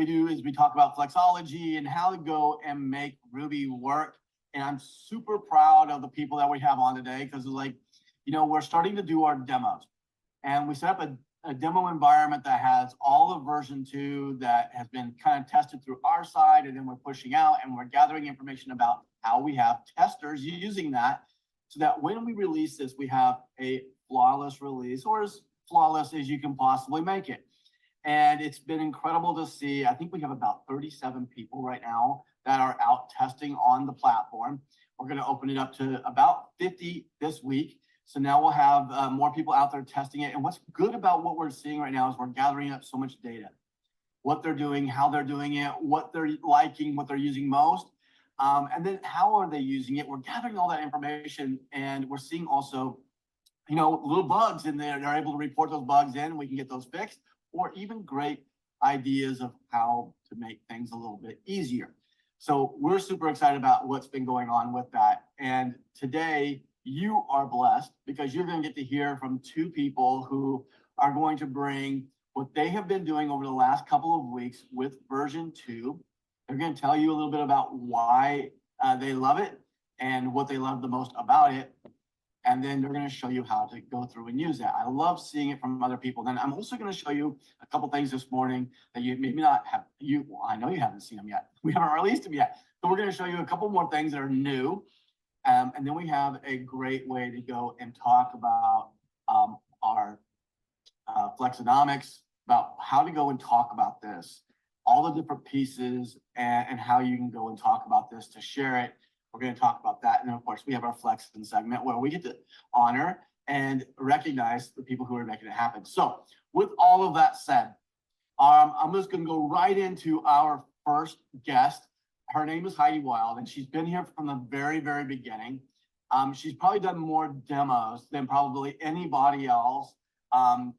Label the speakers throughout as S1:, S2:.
S1: we do is we talk about flexology and how to go and make Ruby work. And I'm super proud of the people that we have on today because, like, you know, we're starting to do our demos, and we set up a demo environment that has all of version 2 that has been kind of tested through our side, and then we're pushing out and we're gathering information about how we have testers using that, so that when we release this, we have a flawless release, or as flawless as you can possibly make it. And it's been incredible to see. I think we have about 37 people right now that are out testing on the platform. We're going to open it up to about 50 this week. So now we'll have more people out there testing it. And what's good about what we're seeing right now is we're gathering up so much data, what they're doing, how they're doing it, what they're liking, what they're using most. And then how are they using it? We're gathering all that information, and we're seeing also, you know, little bugs in there. They're able to report those bugs in. We can get those fixed, or even great ideas of how to make things a little bit easier. So we're super excited about what's been going on with that. And today you are blessed because you're going to get to hear from 2 people who are going to bring what they have been doing over the last couple of weeks with version 2. They're going to tell you a little bit about why they love it and what they love the most about it. And then they're going to show you how to go through and use that. I love seeing it from other people. Then I'm also going to show you a couple things this morning that you maybe not have. Well, I know you haven't seen them yet. We haven't released them yet. So we're going to show you a couple more things that are new. And then we have a great way to go and talk about our flexonomics, about how to go and talk about this, all the different pieces, and how you can go and talk about this to share it. We're going to talk about that. And then, of course, we have our Flexing segment where we get to honor and recognize the people who are making it happen. So with all of that said, I'm just going to go right into our first guest. Her name is Heidi Wild, and she's been here from the very, very beginning. She's probably done more demos than probably anybody else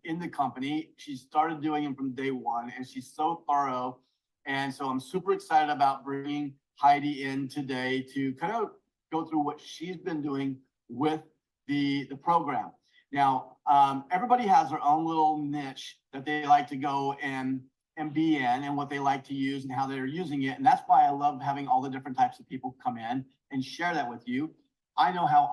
S1: in the company. She started doing them from day one, and she's so thorough. And so I'm super excited about bringing Heidi in today to kind of go through what she's been doing with the program. Now, everybody has their own little niche that they like to go and be in, and what they like to use and how they're using it. And that's why I love having all the different types of people come in and share that with you. I know how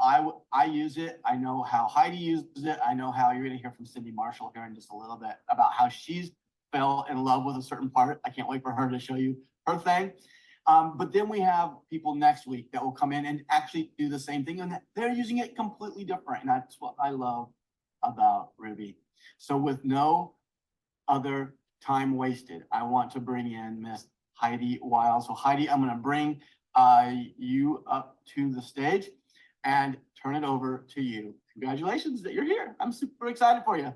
S1: I use it. I know how Heidi uses it. I know how you're going to hear from Cindy Marshall here in just a little bit about how she's fell in love with a certain part. I can't wait for her to show you her thing. But then we have people next week that will come in and actually do the same thing, and they're using it completely different. And that's what I love about Ruby. So with no other time wasted, I want to bring in Miss Heidi Wild. So Heidi, I'm going to bring you up to the stage and turn it over to you. Congratulations that you're here. I'm super excited for you.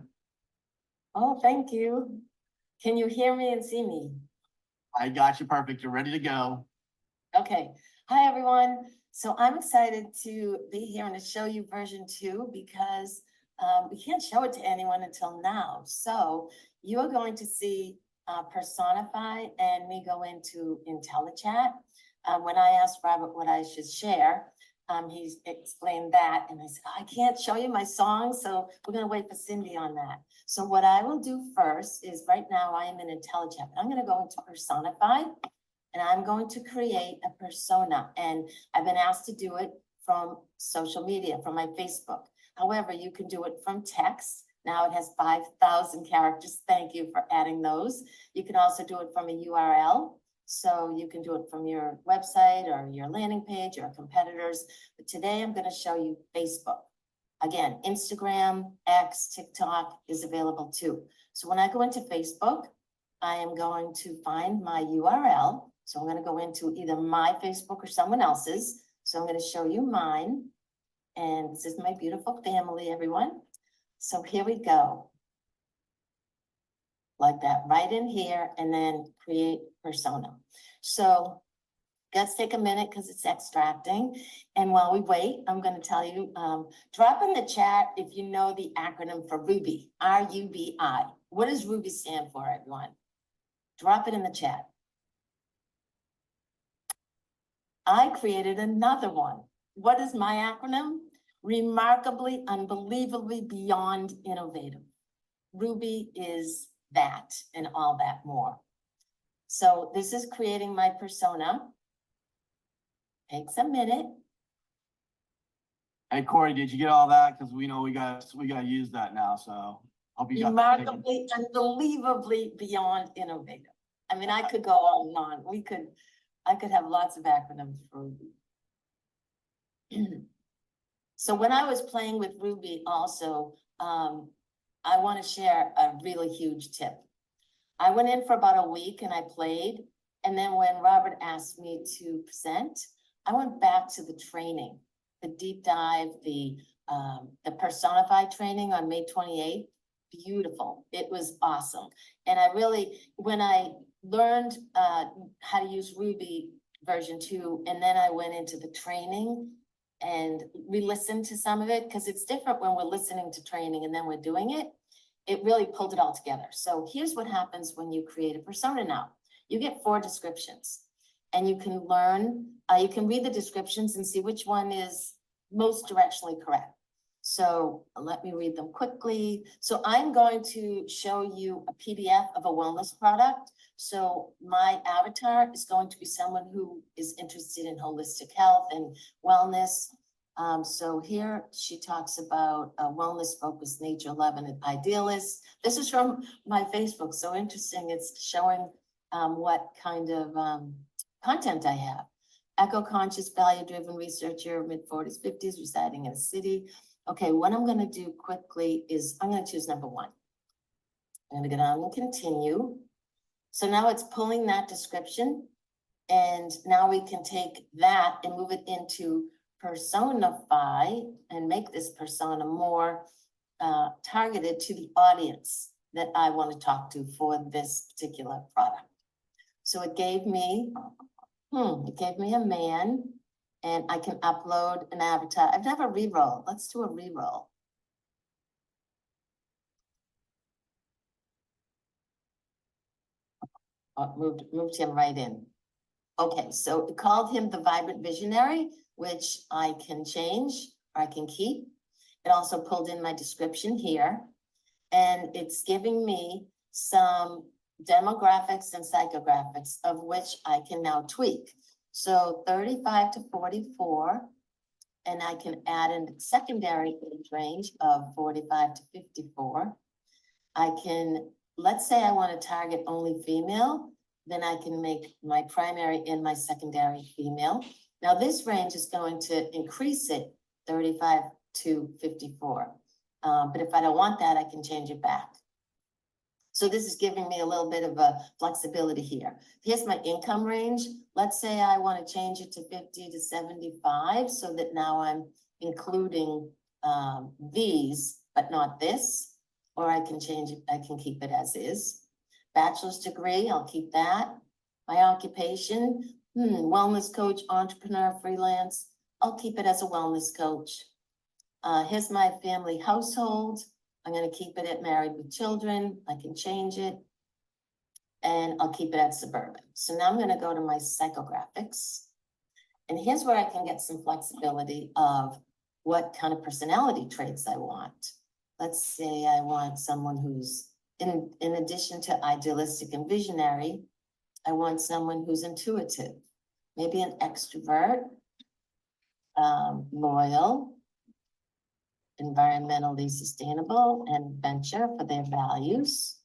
S2: Oh, thank you. Can you hear me and see me?
S1: I got you perfect. You're ready to go.
S2: Okay. Hi, everyone. So I'm excited to be here and to show you version 2 because we can't show it to anyone until now. So you're going to see Personify and me go into IntelliChat. When I asked Robert what I should share, he explained that, and I said, I can't show you my song, so we're going to wait for Cindy on that. So what I will do first is, right now I am in IntelliChat. I'm going to go into Personify, and I'm going to create a persona. And I've been asked to do it from social media, from my Facebook. However, you can do it from text. Now it has 5,000 characters. Thank you for adding those. You can also do it from a URL. So you can do it from your website or your landing page or competitors. But today I'm going to show you Facebook. Again, Instagram, X, TikTok is available too. So when I go into Facebook, I am going to find my URL. So I'm going to go into either my Facebook or someone else's. So I'm going to show you mine. And this is my beautiful family, everyone. So here we go. Like that, right in here, and then create persona. So let's take a minute because it's extracting. And while we wait, I'm going to tell you, drop in the chat if you know the acronym for RUBI, R-U-B-I. What does RUBI stand for, everyone? Drop it in the chat. I created another one. What is my acronym? Remarkably, unbelievably, beyond innovative. RUBI is that and all that more. So this is creating my persona. Takes a minute.
S1: Hey, Corey, did you get all that? Because we know we got to use that now, so hope you got that taken.
S2: Remarkably, unbelievably beyond innovative. I mean, I could go on and on. I could have lots of acronyms for Ruby. So when I was playing with Ruby also, I want to share a really huge tip. I went in for about a week and I played. And then when Robert asked me to present, I went back to the training, the deep dive, the Personify training on May 28th. Beautiful. It was awesome. And I really, when I learned how to use Ruby version 2, and then I went into the training and re-listened to some of it, because it's different when we're listening to training and then we're doing it. It really pulled it all together. So here's what happens when you create a persona now. You get 4 descriptions and you can learn, you can read the descriptions and see which one is most directionally correct. So let me read them quickly. So I'm going to show you a PDF of a wellness product. So my avatar is going to be someone who is interested in holistic health and wellness. So here she talks about a wellness focused nature loving and idealist. This is from my Facebook. So interesting. It's showing what kind of content I have. Eco-conscious, value-driven researcher, mid-40s, 50s, residing in a city. Okay, what I'm going to do quickly is I'm going to choose number 1. I'm going to go down and continue. So now it's pulling that description, and now we can take that and move it into Personify and make this persona more targeted to the audience that I want to talk to for this particular product. So it gave me a man, and I can upload an avatar. I've never re-roll. Let's do a re-roll. Moved him right in. Okay, so it called him the Vibrant Visionary, which I can change or I can keep. It also pulled in my description here, and it's giving me some demographics and psychographics of which I can now tweak. So 35 to 44, and I can add a secondary age range of 45 to 54. I can, let's say I want to target only female, then I can make my primary and my secondary female. Now this range is going to increase it 35 to 54. But if I don't want that, I can change it back. So this is giving me a little bit of a flexibility here. Here's my income range. Let's say I want to change it to 50 to 75, so that now I'm including these, but not this, or I can change it, I can keep it as is. Bachelor's degree, I'll keep that. My occupation, wellness coach, entrepreneur, freelance. I'll keep it as a wellness coach. Here's my family household. I'm going to keep it at married with children. I can change it. And I'll keep it at suburban. So now I'm going to go to my psychographics. And here's where I can get some flexibility of what kind of personality traits I want. Let's say I want someone who's, in addition to idealistic and visionary, I want someone who's intuitive, maybe an extrovert, loyal, environmentally sustainable, and venture for their values.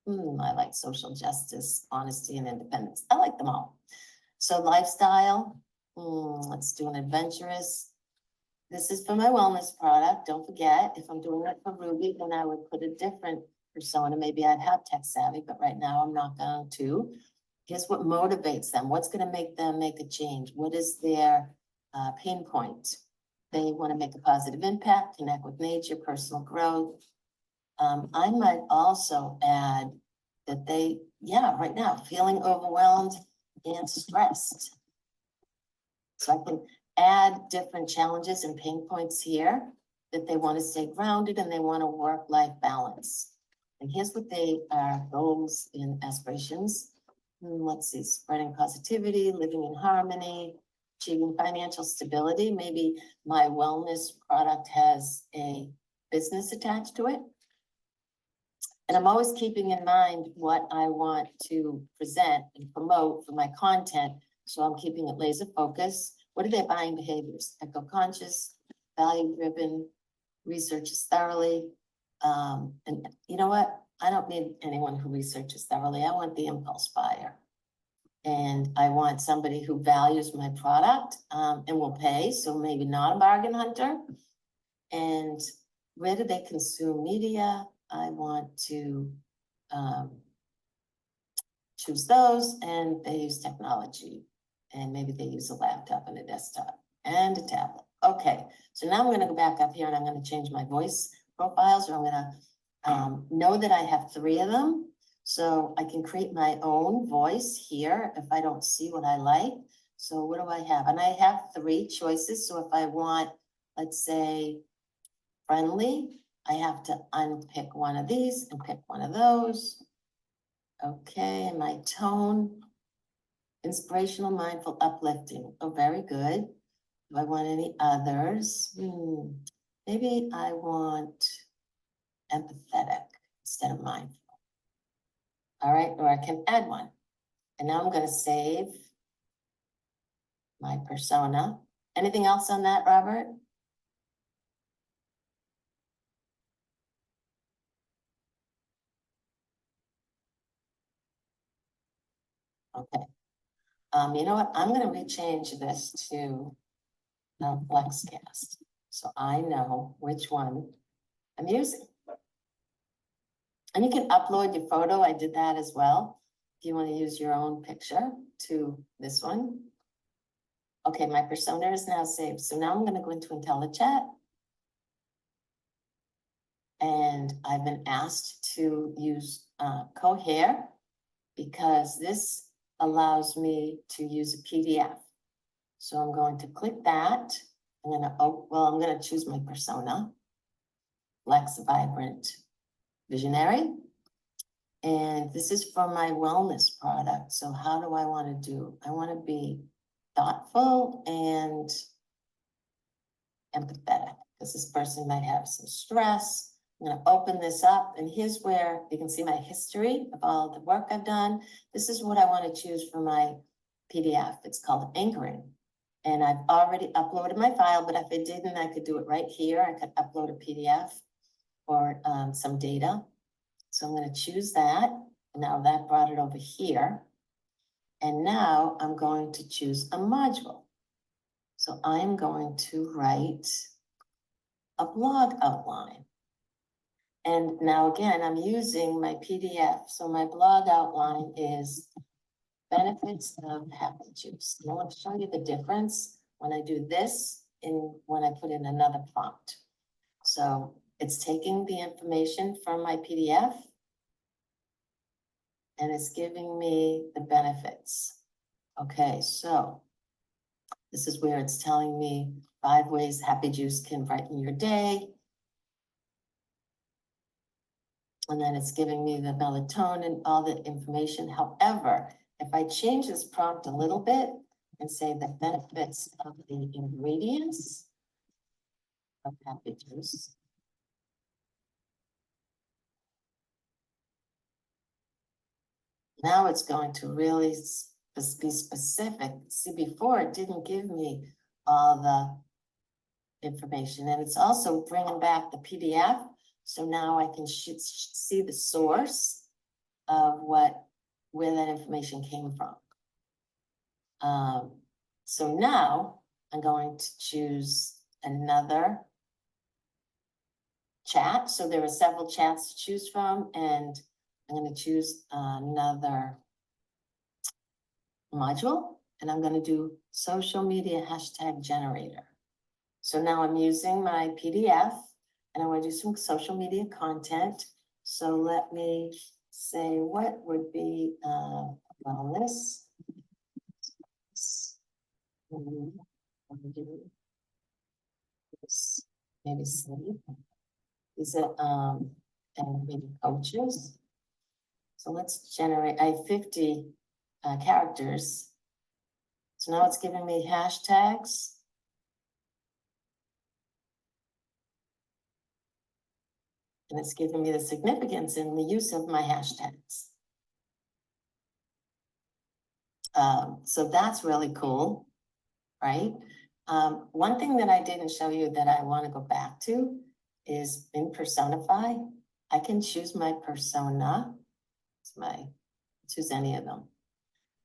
S2: I like social justice, honesty, and independence. I like them all. So lifestyle, let's do an adventurous. This is for my wellness product. Don't forget, if I'm doing it for Ruby, then I would put a different persona. Maybe I'd have tech savvy, but right now I'm not going to. Here's what motivates them. What's going to make them make a change? What is their pain point? They want to make a positive impact, connect with nature, personal growth. I might also add that they, right now, feeling overwhelmed and stressed. So I can add different challenges and pain points here, that they want to stay grounded and they want to work-life balance. And here's what they are, goals and aspirations. Let's see, spreading positivity, living in harmony, achieving financial stability. Maybe my wellness product has a business attached to it. And I'm always keeping in mind what I want to present and promote for my content. So I'm keeping it laser focused. What are their buying behaviors? Eco-conscious, value-driven, researches thoroughly. And you know what? I don't need anyone who researches thoroughly. I want the impulse buyer. And I want somebody who values my product, and will pay, so maybe not a bargain hunter. And where do they consume media? I want to choose those, and they use technology. And maybe they use a laptop and a desktop and a tablet. Okay, so now I'm gonna go back up here and I'm gonna change my voice profiles, or I'm gonna know that I have 3 of them. So I can create my own voice here if I don't see what I like. So what do I have? And I have 3 choices. So if I want, let's say, friendly, I have to unpick one of these and pick one of those. Okay, and my tone, inspirational, mindful, uplifting. Oh, very good. Do I want any others? Maybe I want empathetic instead of mindful. All right, or I can add one. And now I'm gonna save my persona. Anything else on that, Robert? Okay. You know what? I'm gonna rechange this to FLEXCAST. So I know which one I'm using. And you can upload your photo. I did that as well. If you want to use your own picture to this one. Okay, my persona is now saved. So now I'm going to go into IntelliChat. And I've been asked to use Cohere because this allows me to use a PDF. So I'm going to click that. I'm going to choose my persona. Flex, vibrant, visionary. And this is for my wellness product. So how do I want to do? I want to be thoughtful and empathetic because this person might have some stress. I'm going to open this up, and here's where you can see my history of all the work I've done. This is what I want to choose for my PDF. It's called anchoring. And I've already uploaded my file, but if I didn't, I could do it right here. I could upload a PDF or some data. So I'm going to choose that. Now that brought it over here. And now I'm going to choose a module. So I'm going to write a blog outline. And now again, I'm using my PDF. So my blog outline is benefits of happy juice. And I want to show you the difference when I do this and when I put in another prompt. So it's taking the information from my PDF and it's giving me the benefits. Okay, so this is where it's telling me 5 ways happy juice can brighten your day. And then it's giving me the melatonin, all the information. However, if I change this prompt a little bit and say the benefits of the ingredients of happy juice. Now it's going to really be specific. See, before it didn't give me all the information, and it's also bringing back the PDF. So now I can see the source of where that information came from. So now I'm going to choose another chat. So there are several chats to choose from, and I'm going to choose another module, and I'm going to do social media hashtag generator. So now I'm using my PDF and I want to do some social media content. So let me say what would be wellness. Maybe sleep. These are and maybe coaches. So let's generate. I have 50 characters. So now it's giving me hashtags. And it's giving me the significance in the use of my hashtags. So that's really cool, right? One thing that I didn't show you that I want to go back to is in Personify. I can choose my persona. Choose any of them.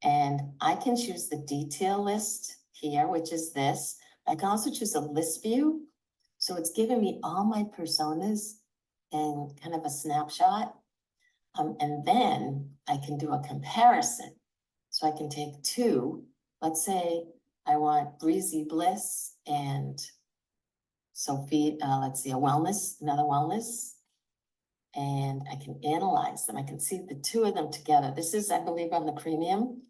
S2: And I can choose the detail list here, which is this. I can also choose a list view. So it's giving me all my personas in kind of a snapshot. And then I can do a comparison. So I can take two. Let's say I want Breezy Bliss and Sophie, let's see, another wellness. And I can analyze them. I can see the two of them together. This is, I believe, on the premium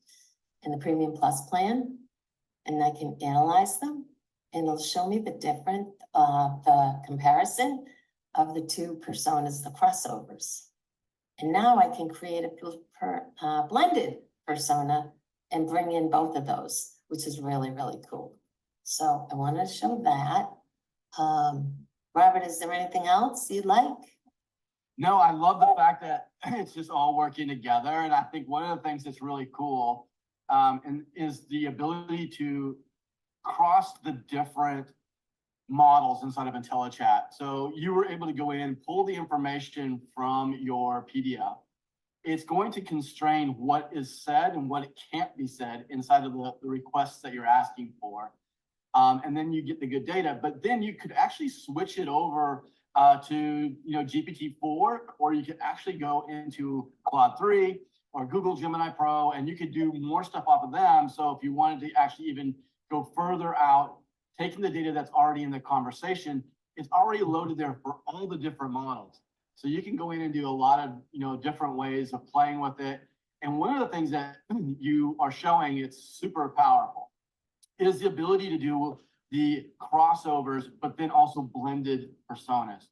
S2: and the premium plus plan. And I can analyze them and it'll show me the the comparison of the two personas, the crossovers. And now I can create a blended persona and bring in both of those, which is really, really cool. So I wanted to show that. Robert, is there anything else you'd like?
S1: No, I love the fact that it's just all working together. And I think one of the things that's really cool is the ability to cross the different models inside of IntelliChat. So you were able to go in and pull the information from your PDF. It's going to constrain what is said and what it can't be said inside of the requests that you're asking for. And then you get the good data, but then you could actually switch it over to GPT-4, or you could actually go into Claude 3 or Google Gemini Pro, and you could do more stuff off of them. So if you wanted to actually even go further out, taking the data that's already in the conversation, it's already loaded there for all the different models. So you can go in and do a lot of different ways of playing with it. And one of the things that you are showing, it's super powerful, is the ability to do the crossovers, but then also blended personas.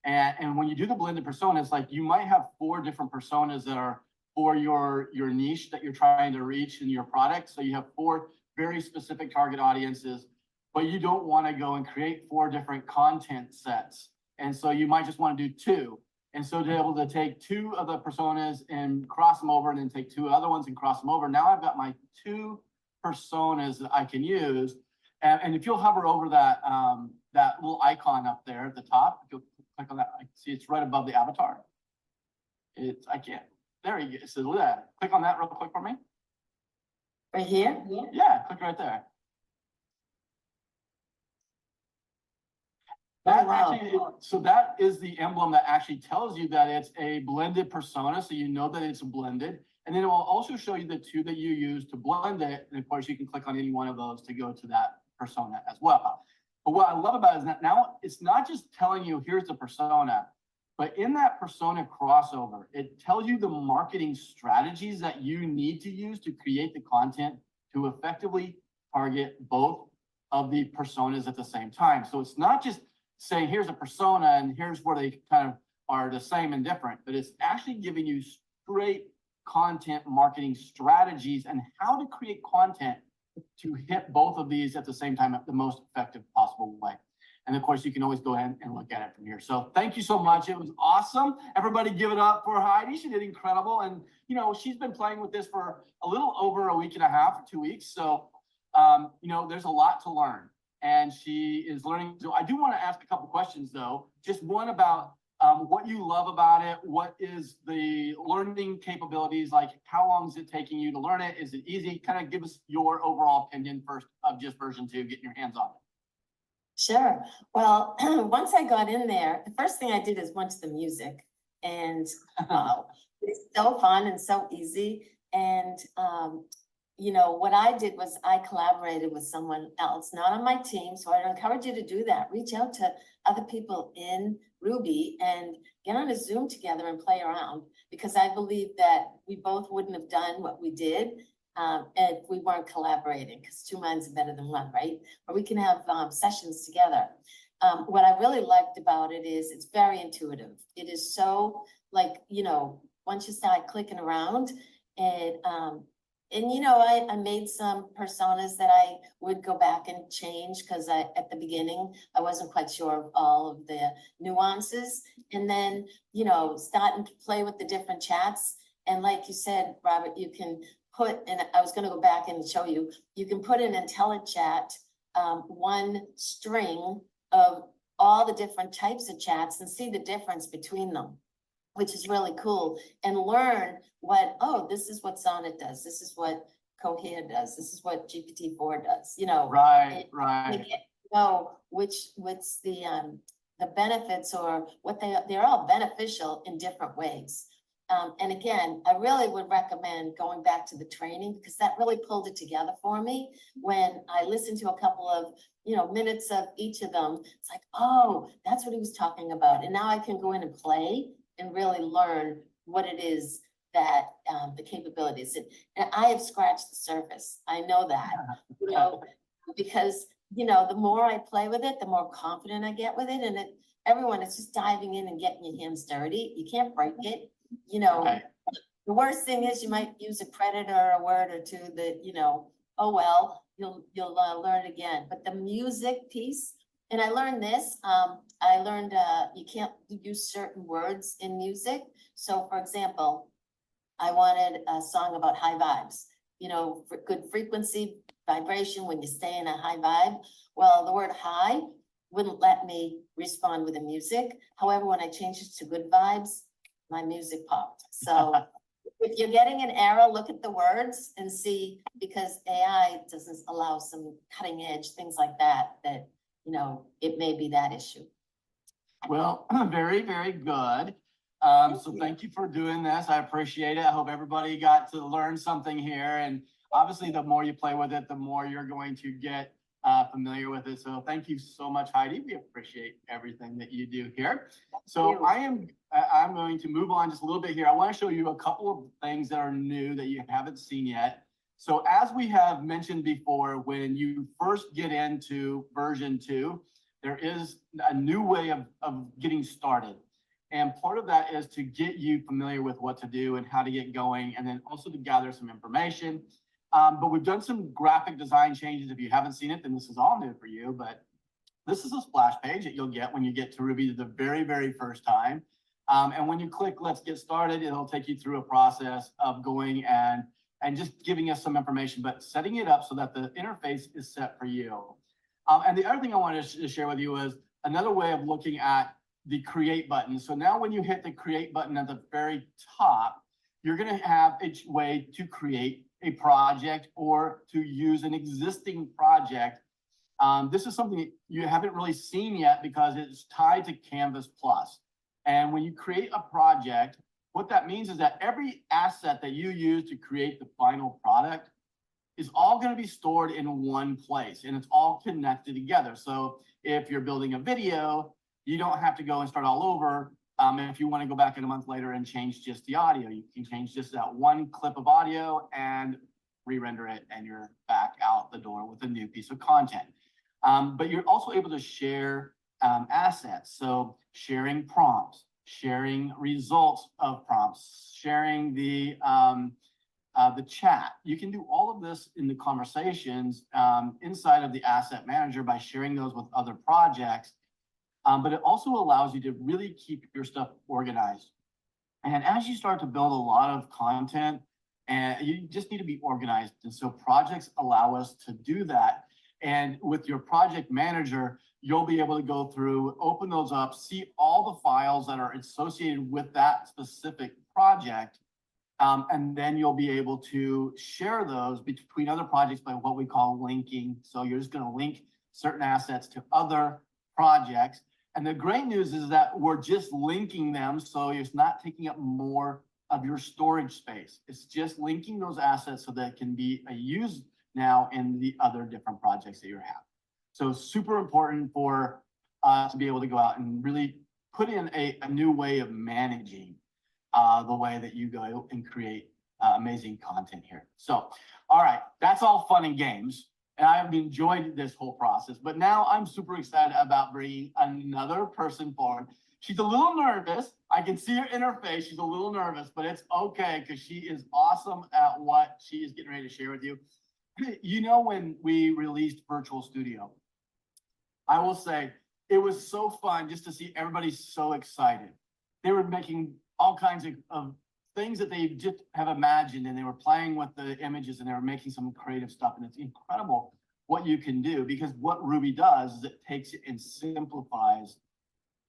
S1: And when you do the blended personas, like you might have 4 different personas that are for your niche that you're trying to reach in your product. So you have 4 very specific target audiences, but you don't want to go and create 4 different content sets. And so you might just want to do 2. And so to be able to take 2 of the personas and cross them over and then take 2 other ones and cross them over, now I've got my 2 personas that I can use. And if you'll hover over that that little icon up there at the top, if you'll click on that, I see it's right above the avatar. I can't, there you go. So look at that. Click on that real quick for me.
S2: Right here?
S1: Yeah, click right there. That actually, so that is the emblem that actually tells you that it's a blended persona. So you know that it's blended. And then it will also show you the 2 that you use to blend it. And of course, you can click on any one of those to go to that persona as well. But what I love about it is that now it's not just telling you here's the persona, but in that persona crossover, it tells you the marketing strategies that you need to use to create the content to effectively target both of the personas at the same time. So it's not just saying here's a persona and here's where they kind of are the same and different, but it's actually giving you straight content marketing strategies and how to create content to hit both of these at the same time at the most effective possible way. And of course, you can always go ahead and look at it from here. So thank you so much. It was awesome. Everybody give it up for Heidi. She did incredible. And, she's been playing with this for a little over a week and a half, 2 weeks. So, there's a lot to learn. And she is learning. So I do want to ask a couple questions, though. Just one about what you love about it. What is the learning capabilities? Like, how long is it taking you to learn it? Is it easy? Kind of give us your overall opinion first of just version 2, getting your hands on it.
S2: Sure. Well, once I got in there, the first thing I did is went to the music, and it's so fun and so easy. And what I did was I collaborated with someone else, not on my team. So I'd encourage you to do that. Reach out to other people in RUBI and get on a Zoom together and play around, because I believe that we both wouldn't have done what we did if we weren't collaborating, because 2 minds are better than 1, right? Or we can have sessions together. What I really liked about it is it's very intuitive. It is so once you start clicking around, And you know, I made some personas that I would go back and change because at the beginning, I wasn't quite sure of all of the nuances. And then, you know, starting to play with the different chats. And like you said, Robert, you can put, and I was gonna go back and show you, you can put in IntelliChat, one string of all the different types of chats and see the difference between them, which is really cool, and learn what, oh, this is what Sonnet does, this is what Cohere does, this is what GPT-4 does, you know.
S1: Right,
S2: and
S1: right.
S2: you get to know what's the benefits, or what they're all beneficial in different ways. And again, I really would recommend going back to the training, because that really pulled it together for me. When I listened to a couple of, you know, minutes of each of them, it's like, oh, that's what he was talking about. And now I can go in and play and really learn what it is that the capabilities. And I have scratched the surface. I know that, you know, because, you know, the more I play with it, the more confident I get with it. And everyone is just diving in and getting your hands dirty. You can't break it. You know,
S1: Right.
S2: the worst thing is you might use a credit or a word or two that, you know, oh, well, you'll learn again. But the music piece, and I learned this, I learned you can't use certain words in music. So for example, I wanted a song about high vibes, you know, for good frequency, vibration, when you stay in a high vibe. Well, the word high wouldn't let me respond with the music. However, when I changed it to good vibes, my music popped. So if you're getting an error, look at the words and see, because AI doesn't allow some cutting edge things like that, you know, it may be that issue.
S1: Well, very, very good. So thank you for doing this. I appreciate it. I hope everybody got to learn something here. And obviously, the more you play with it, the more you're going to get familiar with it. So thank you so much, Heidi. We appreciate everything that you do here. So I'm going to move on just a little bit here. I want to show you a couple of things that are new that you haven't seen yet. So as we have mentioned before, when you first get into version 2, there is a new way of getting started. And part of that is to get you familiar with what to do and how to get going, and then also to gather some information. But we've done some graphic design changes. If you haven't seen it, then this is all new for you. But this is a splash page that you'll get when you get to Ruby the very, very first time. And when you click Let's Get Started, it'll take you through a process of going and just giving us some information, but setting it up so that the interface is set for you. And the other thing I wanted to share with you is another way of looking at the create button. So now when you hit the create button at the very top, you're going to have a way to create a project or to use an existing project. This is something that you haven't really seen yet because it's tied to Canvas Plus. And when you create a project, what that means is that every asset that you use to create the final product is all going to be stored in one place, and it's all connected together. So if you're building a video, you don't have to go and start all over. If you want to go back in a month later and change just the audio, you can change just that one clip of audio and re-render it, and you're back out the door with a new piece of content. But you're also able to share assets. So sharing prompts, sharing results of prompts, sharing the chat. You can do all of this in the conversations inside of the asset manager by sharing those with other projects. But it also allows you to really keep your stuff organized. And as you start to build a lot of content, and you just need to be organized. And so projects allow us to do that. And with your project manager, you'll be able to go through, open those up, see all the files that are associated with that specific project. And then you'll be able to share those between other projects by what we call linking. So you're just going to link certain assets to other projects. And the great news is that we're just linking them, so it's not taking up more of your storage space. It's just linking those assets so that it can be used now in the other different projects that you have. So super important for to be able to go out and really put in a new way of managing the way that you go and create amazing content here. So, all right, that's all fun and games. And I have enjoyed this whole process, but now I'm super excited about bringing another person forward. She's a little nervous. I can see her in her face. She's a little nervous, but it's okay because she is awesome at what she is getting ready to share with you. You know, when we released Virtual Studio, I will say it was so fun just to see everybody so excited. They were making all kinds of things that they just have imagined, and they were playing with the images, and they were making some creative stuff. And it's incredible what you can do, because what Ruby does is it takes it and simplifies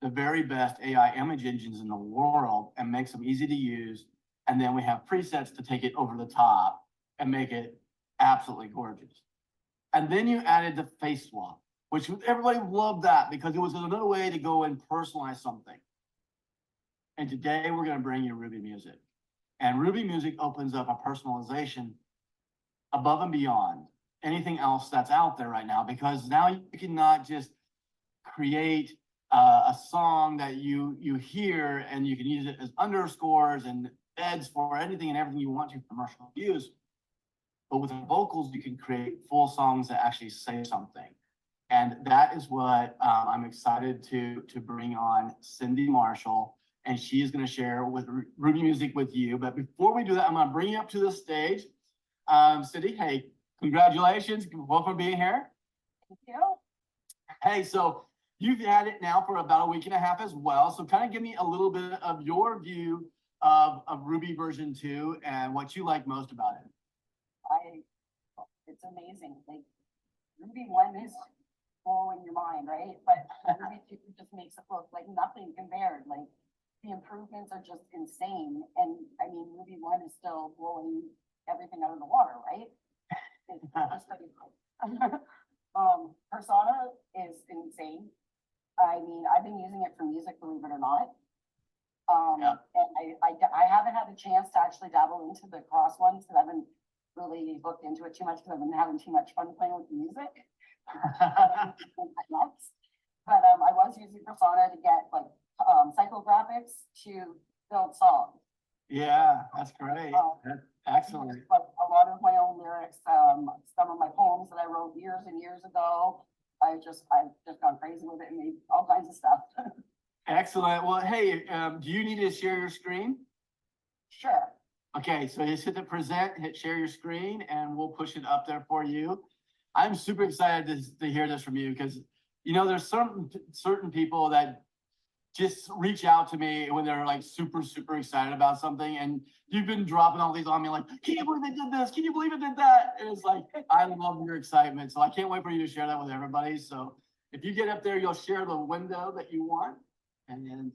S1: the very best AI image engines in the world and makes them easy to use. And then we have presets to take it over the top and make it absolutely gorgeous. And then you added the face swap, which everybody loved that because it was another way to go and personalize something. And today we're going to bring you Ruby Music. And Ruby Music opens up a personalization above and beyond anything else that's out there right now, because now you cannot just create a song that you hear and you can use it as underscores and eds for anything and everything you want to commercial use. But with the vocals, you can create full songs that actually say something. And that is what I'm excited to bring on Cindy Marshall. And she is going to share with Ruby Music with you. But before we do that, I'm going to bring you up to the stage. Cindy, hey, congratulations. Welcome for being here.
S2: Thank you.
S1: Hey, so you've had it now for about a week and a half as well. So kind of give me a little bit of your view of Ruby version 2 and what you like most about it.
S3: It's amazing. Like Ruby 1 is blowing your mind, right? But Ruby 2 just makes it look like nothing compared. Like the improvements are just insane. And I mean, Ruby 1 is still blowing everything out of the water, right? It's just pretty cool. Persona is insane. I mean, I've been using it for music, believe it or not.
S1: Yeah.
S3: And I haven't had a chance to actually dabble into the cross ones because I haven't really looked into it too much because I've been having too much fun playing with the music. But I was using Persona to get like psychographics to build songs.
S1: Yeah, that's great. That's excellent.
S3: But a lot of my own lyrics, some of my poems that I wrote years and years ago, I've just gone crazy with it and made all kinds of stuff.
S1: Excellent. Well, hey, do you need to share your screen?
S3: Sure.
S1: Okay, so just hit the present, hit share your screen, and we'll push it up there for you. I'm super excited to hear this from you because, you know, there's certain people that just reach out to me when they're like super excited about something, and you've been dropping all these on me like, can you believe they did this? Can you believe it did that? And it's like, I love your excitement. So I can't wait for you to share that with everybody. So if you get up there, you'll share the window that you want, and then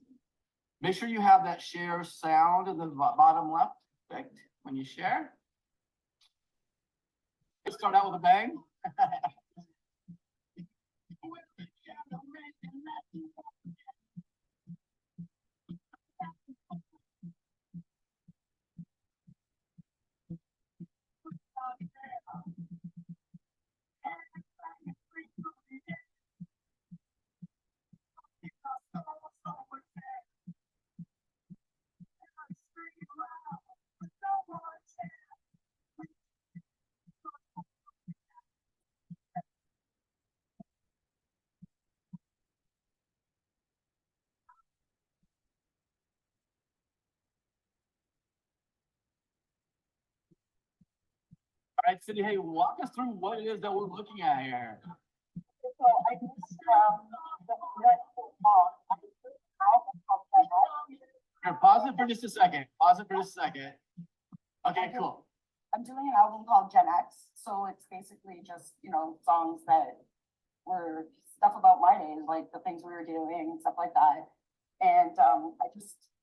S1: make sure you have that share sound in the bottom left. Perfect. When you share, let's start out with a bang. All right, Cindy, hey, walk us through what it is that we're looking at here.
S3: So I used
S1: Here, pause it for just a second. Pause it for just a second. Okay, cool.
S3: I'm doing an album called Gen X. So it's basically just, you know, songs that were stuff about my days, like the things we were doing and stuff like that. And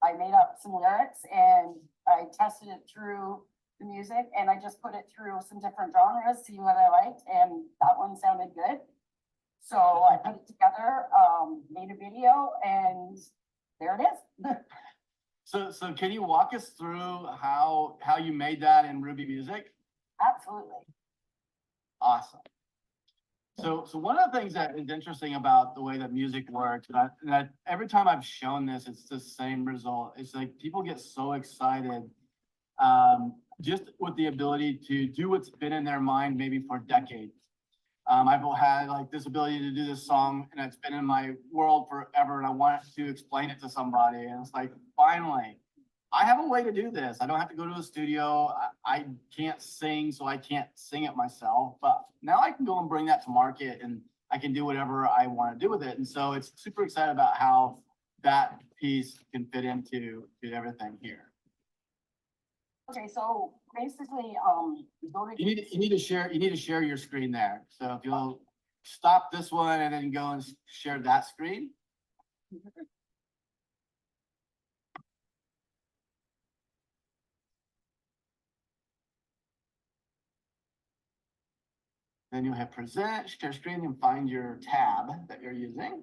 S3: I made up some lyrics and I tested it through the music and I just put it through some different genres, see what I liked, and that one sounded good. So I put it together, made a video, and there it is.
S1: So can you walk us through how you made that in Ruby Music?
S3: Absolutely.
S1: Awesome. So one of the things that is interesting about the way that music works, and every time I've shown this, it's the same result. It's like people get so excited just with the ability to do what's been in their mind maybe for decades. I've had like this ability to do this song and it's been in my world forever and I want to explain it to somebody. And it's like, finally, I have a way to do this. I don't have to go to a studio. I can't sing, so I can't sing it myself. But now I can go and bring that to market and I can do whatever I want to do with it. And so it's super excited about how that piece can fit into everything here.
S3: Okay, so basically, go to.
S1: You need to share your screen there. So if you'll stop this one and then go and share that screen. Then you'll hit present, share screen, and find your tab that you're using.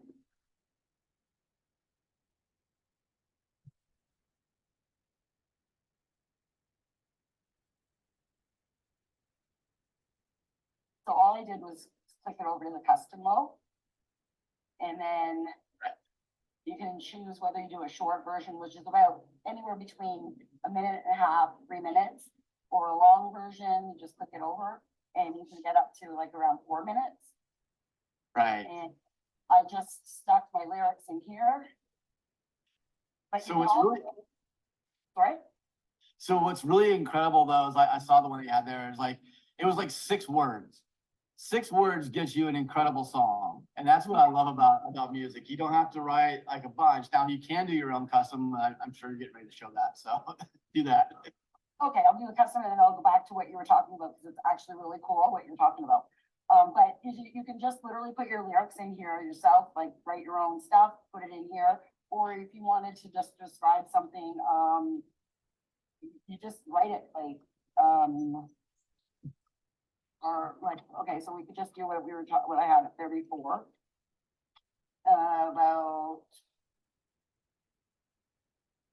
S3: So all I did was click it over to the custom mode. And then you can choose whether you do a short version, which is about anywhere between 1.5 minutes, 3 minutes, or a long version, you just click it over and you can get up to like around 4 minutes.
S1: Right.
S3: And I just stuck my lyrics in here. But
S1: So what's really,
S3: right?
S1: so what's really incredible though is I saw the one that you had there. Is like it was like 6 words. 6 words gets you an incredible song, and that's what I love about music. You don't have to write like a bunch. Now you can do your own custom. I'm sure you're getting ready to show that, so do that.
S3: Okay, I'll do the custom and then I'll go back to what you were talking about because it's actually really cool what you're talking about. But you can just literally put your lyrics in here yourself, like write your own stuff, put it in here. Or if you wanted to just describe something, you just write it like, or like, okay, so we could just do what we were talking, what I had there before. About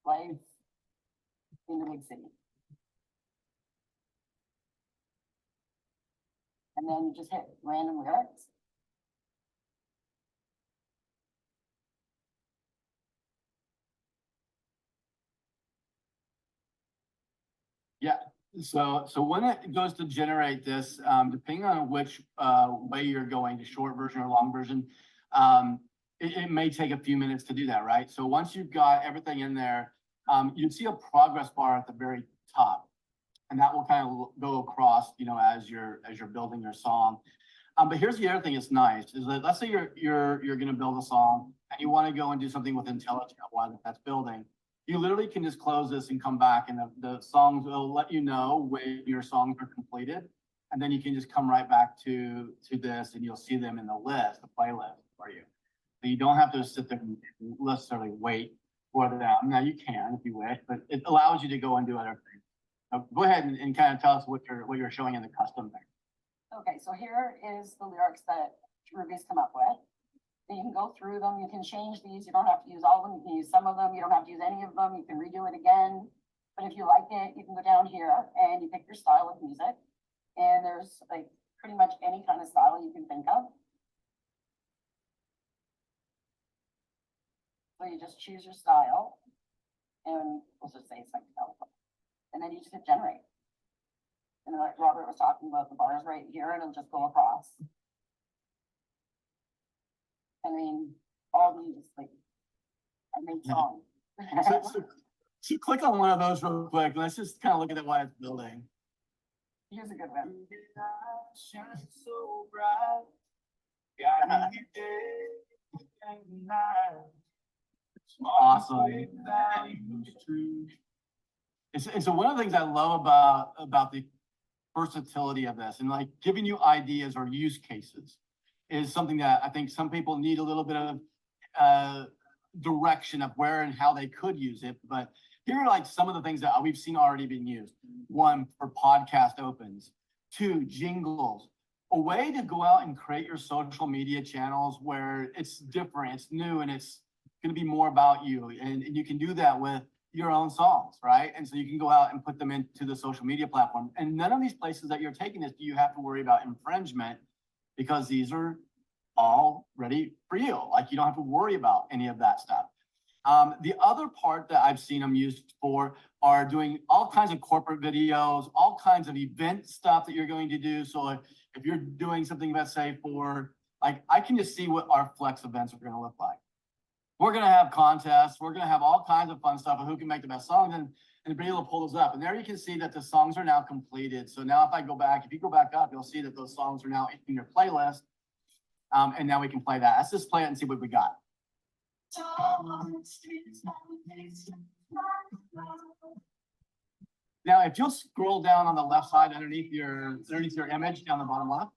S3: life in the big city. And then you just hit random lyrics.
S1: Yeah. So when it goes to generate this, depending on which way you're going, to short version or long version, it may take a few minutes to do that, right? So once you've got everything in there, you'd see a progress bar at the very top, and that will kind of go across, you know, as you're building your song. But here's the other thing that's nice is that let's say you're going to build a song and you want to go and do something with IntelliJ while that's building. You literally can just close this and come back, and the songs will let you know when your songs are completed. And then you can just come right back to this and you'll see them in the list, the playlist for you. So you don't have to sit there and necessarily wait for them. Now you can if you wish, but it allows you to go and do other things. So go ahead and kind of tell us what you're showing in the custom thing.
S3: Okay, so here is the lyrics that Ruby's come up with. You can go through them, you can change these, you don't have to use all of them, you can use some of them, you don't have to use any of them, you can redo it again. But if you like it, you can go down here and you pick your style of music. And there's like pretty much any kind of style you can think of. So you just choose your style and we'll just say it's like, and then you just hit generate. And like Robert was talking about, the bars right here, and it'll just go across. I mean, all these, like, I made songs.
S1: So click on one of those real quick. Let's just kind of look at what it's building.
S3: Here's a good one.
S1: Awesome. And so one of the things I love about the versatility of this and like giving you ideas or use cases is something that I think some people need a little bit of direction of where and how they could use it. But here are like some of the things that we've seen already being used. 1, for podcast opens. 2, jingles. A way to go out and create your social media channels where it's different, it's new, and it's going to be more about you. And you can do that with your own songs, right? And so you can go out and put them into the social media platform. And none of these places that you're taking this, do you have to worry about infringement, because these are all ready for you. Like you don't have to worry about any of that stuff. The other part that I've seen them used for are doing all kinds of corporate videos, all kinds of event stuff that you're going to do. So if you're doing something, let's say for, like, I can just see what our Flex events are going to look like. We're going to have contests. We're going to have all kinds of fun stuff of who can make the best songs and be able to pull those up. And there you can see that the songs are now completed. So now if you go back up, you'll see that those songs are now in your playlist. And now we can play that. Let's just play it and see what we got. Now, if you'll scroll down on the left side underneath your image down the bottom left.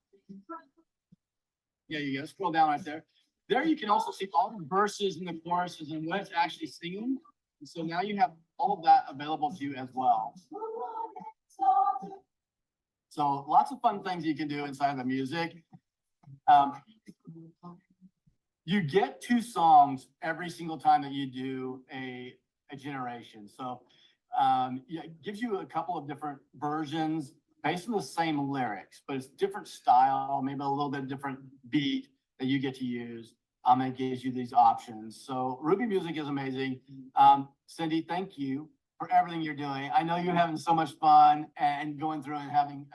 S1: Yeah, you go. Scroll down right there. There you can also see all the verses and the choruses and what it's actually singing. And so now you have all of that available to you as well. So lots of fun things you can do inside of the music. You get 2 songs every single time that you do a generation. So it gives you a couple of different versions based on the same lyrics, but it's different style, maybe a little bit different beat that you get to use. It gives you these options. So RUBI Music is amazing. Cindy, thank you for everything you're doing. I know you're having so much fun and going through and having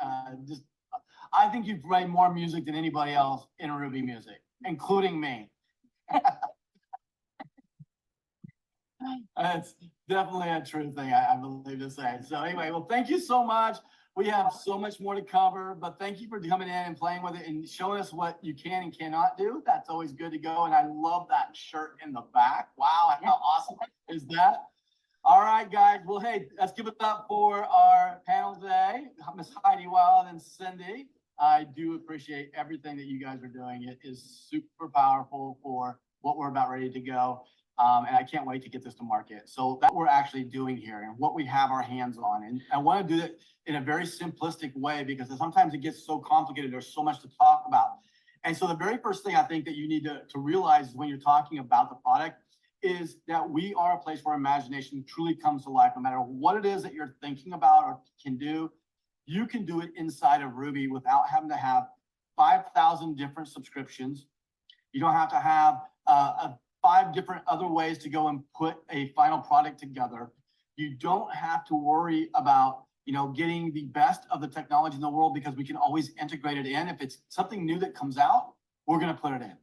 S1: I think you've played more music than anybody else in RUBI Music, including me. That's definitely a true thing, I believe to say. So anyway, well, thank you so much. We have so much more to cover, but thank you for coming in and playing with it and showing us what you can and cannot do. That's always good to go. And I love that shirt in the back. Wow, how awesome is that? All right, guys. Well, hey, let's give it up for our panel today. Miss Heidi Wild and Cindy. I do appreciate everything that you guys are doing. It is super powerful for what we're about ready to go. And I can't wait to get this to market. So that we're actually doing here and what we have our hands on. And I want to do it in a very simplistic way because sometimes it gets so complicated. There's so much to talk about. And so the very first thing I think that you need to realize when you're talking about the product is that we are a place where imagination truly comes to life. No matter what it is that you're thinking about or can do, you can do it inside of RUBI without having to have 5,000 different subscriptions. You don't have to have 5 different other ways to go and put a final product together. You don't have to worry about, getting the best of the technology in the world because we can always integrate it in. If it's something new that comes out, we're going to put it in.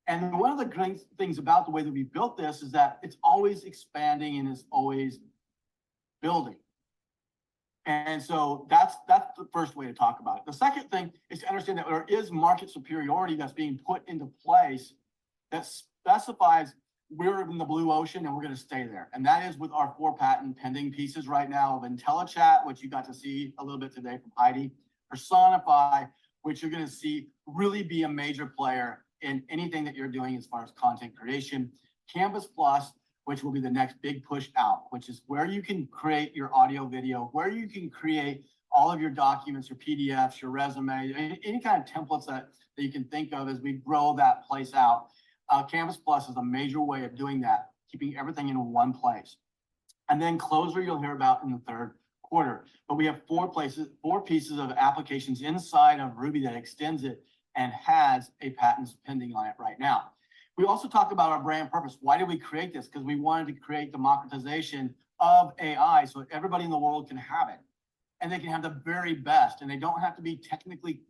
S1: And one of the great things about the way that we built this is that it's always expanding and it's always building. And so that's the first way to talk about it. The second thing is to understand that there is market superiority that's being put into place that specifies we're in the blue ocean and we're going to stay there. And that is with our 4 patent pending pieces right now of IntelliChat, which you got to see a little bit today from Heidi, Personify, which you're going to see really be a major player in anything that you're doing as far as content creation. Canvas Plus, which will be the next big push out, which is where you can create your audio video, where you can create all of your documents, your PDFs, your resume, any kind of templates that you can think of as we grow that place out. Canvas Plus is a major way of doing that, keeping everything in one place. And then Closer you'll hear about in the 3rd quarter. But we have 4 pieces of applications inside of RUBI that extends it and has a patent pending on it right now. We also talked about our brand purpose. Why did we create this? Because we wanted to create democratization of AI so everybody in the world can have it. And they can have the very best. And they don't have to be technically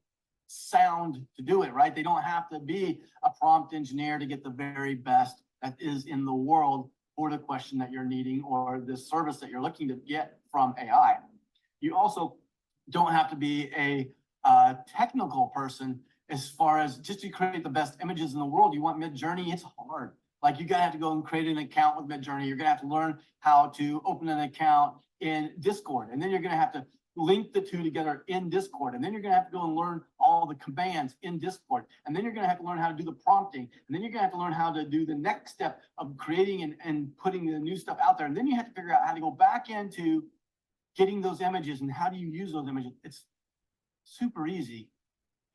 S1: sound to do it, right? They don't have to be a prompt engineer to get the very best that is in the world for the question that you're needing or the service that you're looking to get from AI. You also don't have to be a technical person as far as just to create the best images in the world. You want Midjourney, it's hard. Like you're gonna have to go and create an account with Midjourney. You're gonna have to learn how to open an account in Discord. And then you're gonna have to link the 2 together in Discord. And then you're gonna have to go and learn all the commands in Discord. And then you're gonna have to learn how to do the prompting. And then you're gonna have to learn how to do the next step of creating and putting the new stuff out there. And then you have to figure out how to go back into getting those images and how do you use those images. It's super easy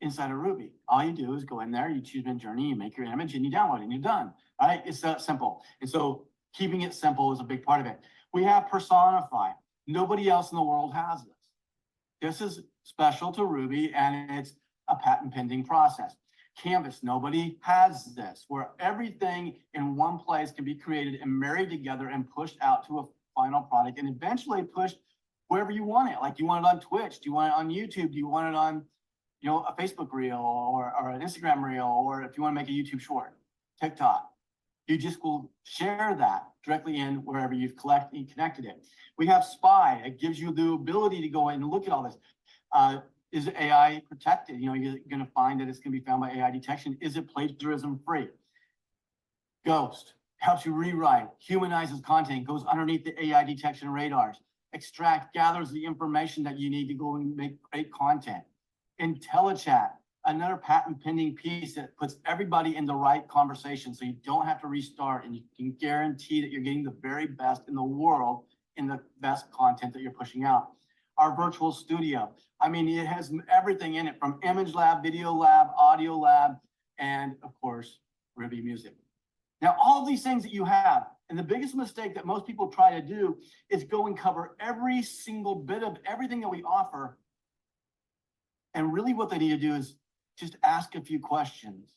S1: inside of RUBI. All you do is go in there, you choose Midjourney, you make your image and you download it and you're done, right? It's that simple. And so keeping it simple is a big part of it. We have Personify. Nobody else in the world has this. This is special to RUBI and it's a patent pending process. canvas. Nobody has this, where everything in one place can be created and married together and pushed out to a final product and eventually pushed wherever you want it. Like, you want it on Twitch, do you want it on YouTube, do you want it on, a Facebook reel or an Instagram reel, or if you want to make a YouTube short, TikTok. You just will share that directly in wherever you've connected it. We have Spy. It gives you the ability to go in and look at all this. Is AI protected? You're going to find that it's going to be found by AI detection. Is it plagiarism free? Ghost helps you rewrite, humanizes content, goes underneath the AI detection radars, extract, gathers the information that you need to go and make great content. IntelliChat, another patent pending piece that puts everybody in the right conversation, so you don't have to restart, and you can guarantee that you're getting the very best in the world in the best content that you're pushing out. Our virtual studio, it has everything in it, from image lab, video lab, audio lab, and of course, RUBI music. Now, all of these things that you have, and the biggest mistake that most people try to do is go and cover every single bit of everything that we offer. And really what they need to do is just ask a few questions.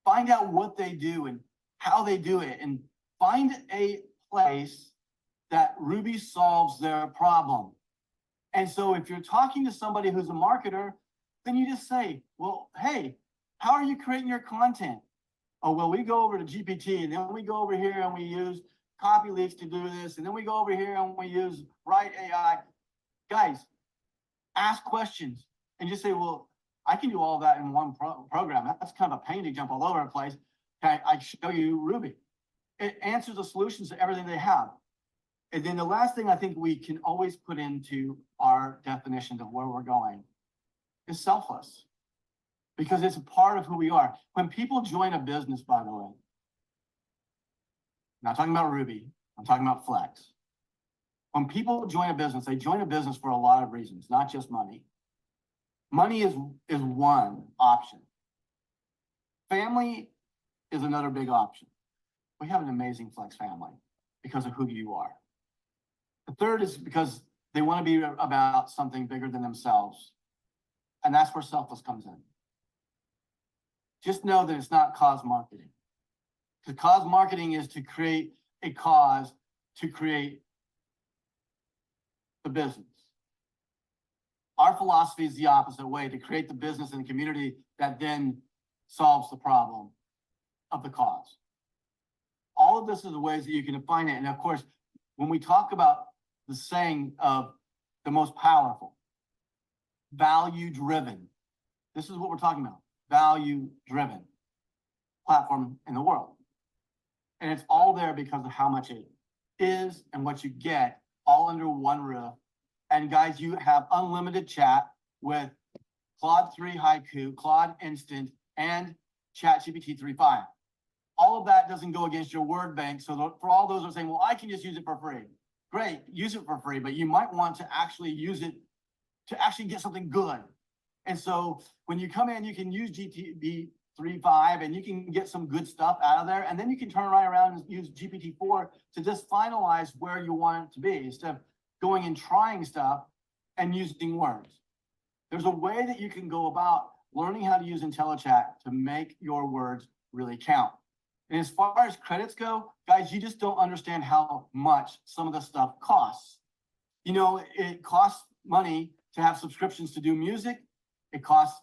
S1: Find out what they do and how they do it, and find a place that RUBI solves their problem. And so if you're talking to somebody who's a marketer, then you just say, well, hey, how are you creating your content? Oh, well, we go over to GPT, and then we go over here and we use copy leaks to do this. And then we go over here and we use Write AI. Guys, ask questions and just say, well, I can do all that in one program. That's kind of a pain to jump all over the place. Can I show you RUBI? It answers the solutions to everything they have. And then the last thing I think we can always put into our definition of where we're going is selfless, because it's a part of who we are. When people join a business, by the way, I'm not talking about RUBI, I'm talking about Flex. When people join a business, they join a business for a lot of reasons, not just money. Money is one option. Family is another big option. We have an amazing Flex family because of who you are. The third is because they want to be about something bigger than themselves. And that's where selfless comes in. Just know that it's not cause marketing. Because cause marketing is to create a cause to create the business. Our philosophy is the opposite way, to create the business and the community that then solves the problem of the cause. All of this is the ways that you can define it. And of course, when we talk about the saying of the most powerful, value-driven, this is what we're talking about, value-driven platform in the world. And it's all there because of how much it is and what you get all under one roof. And guys, you have unlimited chat with Claude 3 Haiku, Claude Instant, and ChatGPT 3.5. All of that doesn't go against your word bank. So for all those who are saying, well, I can just use it for free. Great, use it for free, but you might want to actually use it to actually get something good. And so when you come in, you can use GPT 3.5 and you can get some good stuff out of there. And then you can turn right around and use GPT-4 to just finalize where you want it to be, instead of going and trying stuff and using words. There's a way that you can go about learning how to use IntelliChat to make your words really count. And as far as credits go, guys, you just don't understand how much some of the stuff costs. It costs money to have subscriptions to do music. It costs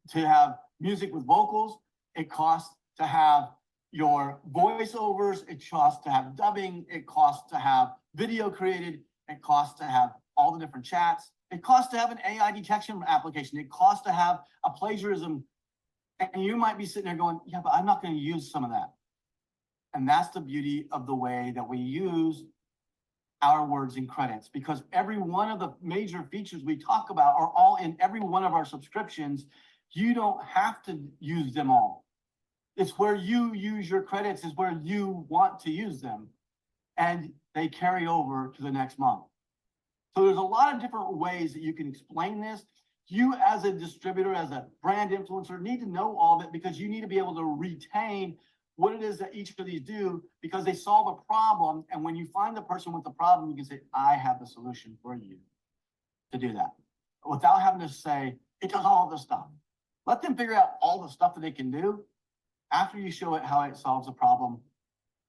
S1: to have music with vocals. It costs to have your voiceovers. It costs to have dubbing. It costs to have video created. It costs to have all the different chats. It costs to have an AI detection application. It costs to have a plagiarism. And you might be sitting there going, yeah, but I'm not going to use some of that. And that's the beauty of the way that we use our words and credits, because every one of the major features we talk about are all in every one of our subscriptions. You don't have to use them all. It's where you use your credits is where you want to use them, and they carry over to the next month. So there's a lot of different ways that you can explain this. You as a distributor, as a brand influencer, need to know all of it, because you need to be able to retain what it is that each of these do, because they solve a problem. And when you find the person with the problem, you can say, I have the solution for you to do that, without having to say, it does all this stuff. Let them figure out all the stuff that they can do after you show it how it solves a problem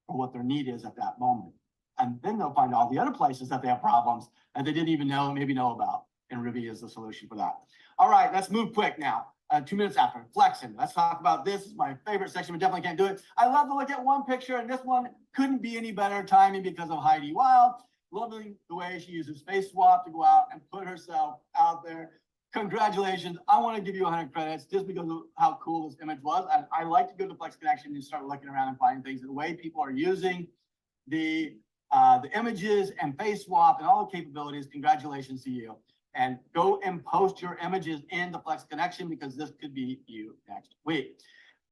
S1: or what their need is at that moment. And then they'll find all the other places that they have problems that they didn't even maybe know about. And Ruby is the solution for that. All right, let's move quick now. 2 minutes after, flexing. Let's talk about this. This is my favorite section. We definitely can't do it. I love to look at one picture, and this one couldn't be any better timing because of Heidi Wild. Loving the way she uses Face Swap to go out and put herself out there. Congratulations. I want to give you 100 credits just because of how cool this image was. And I like to go to Flex Connection and start looking around and finding things. The way people are using the images and Face Swap and all the capabilities, congratulations to you. And go and post your images in the Flex Connection because this could be you next week.